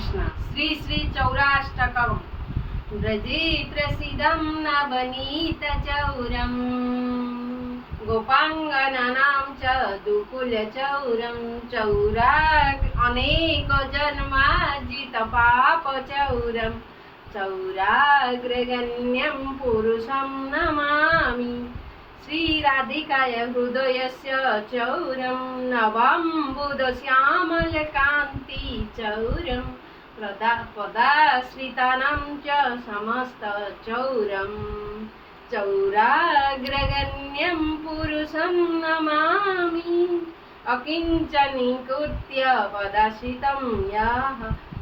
कृष्ण. श्री श्री चौराष्टकम्. व्रजे प्रसीदं नवनीत चौरम् गोपांगनानां च दुकुलचौरं चौराग् अनेक जन्मार्जित पापचौरं चौराग्रगण्यं पुरुषं नमामि. श्रीराधिकाय हृदयस्य चौरं नवाम्बुदश्यामलकान्ति चौरं पदाश्रितानां च समस्तचौरं चौराग्रगण्यं पुरुषं नमामि. अकिञ्चनीकृत्य पदाश्रितं यः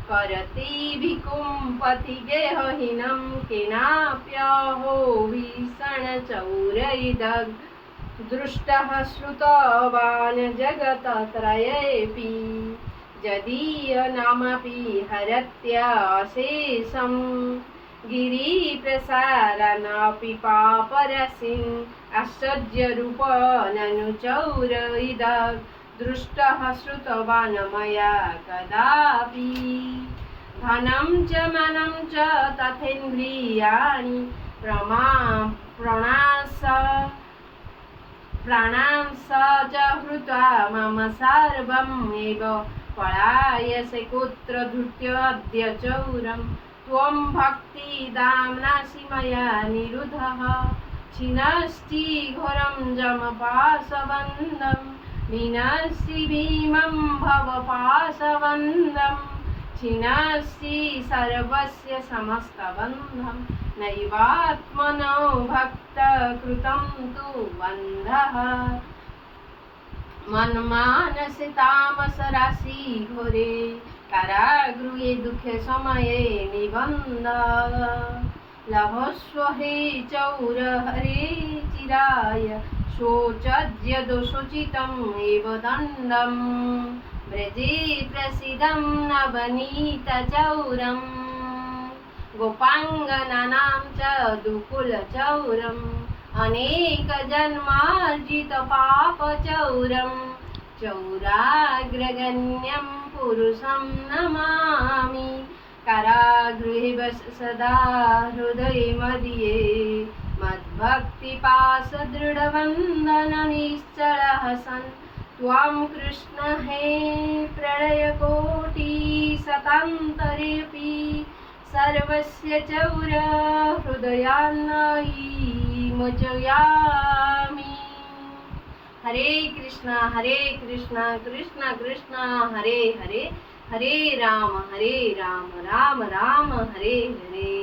करति भिकुं पथिगेहहीनं केनाप्यहो भीषणचौरैदग् दृष्टः श्रुतवान् जगत्त्रयेऽपि यदीयनामपि हरत्यशेषं गिरिप्रसारणापि पापराशिन् आश्चर्यरूपननु चौरैदग् दृष्टः श्रुतवान् मया कदापि. धनं च मानं च तथेन्द्रियाणि प्राणां स च हृत्वा मम सर्वम् एव पलायसे कुत्र धृत्योऽद्य चौरं त्वं भक्तिदाम्नासि मया निरुद्धः छिनस्ति घोरं जमपाशबन्धं विनश्ति भीमं भवपाशबन्धं छिनस्ति सर्वस्य समस्तबन्धं नैवात्मनो भक्तकृतं तु बन्धः. मन्मानसे तामसराशि घोरे कारागृहे दुःखे समये निबन्ध लभस्व हे चौर हरे चिराय शोचद्यदोषोचितम् एव दण्डं. व्रजे प्रसीदं नवनीत चौरं गोपांगनानां च दुकुलचौरम् अनेक जन्मार्जित पापचौरं चौराग्रगण्यं पुरुषं नमामि. कारागृहे सदा हृदये मदीये मद्भक्तिपाशदृढबन्धननिश्चलः सन् त्वां कृष्ण हे प्रलयकोटिशतान्तरेऽपि सर्वस्य चौर हृदयान्नयि मोचयामि. हरे कृष्ण कृष्ण कृष्ण हरे हरे, हरे राम राम राम हरे हरे.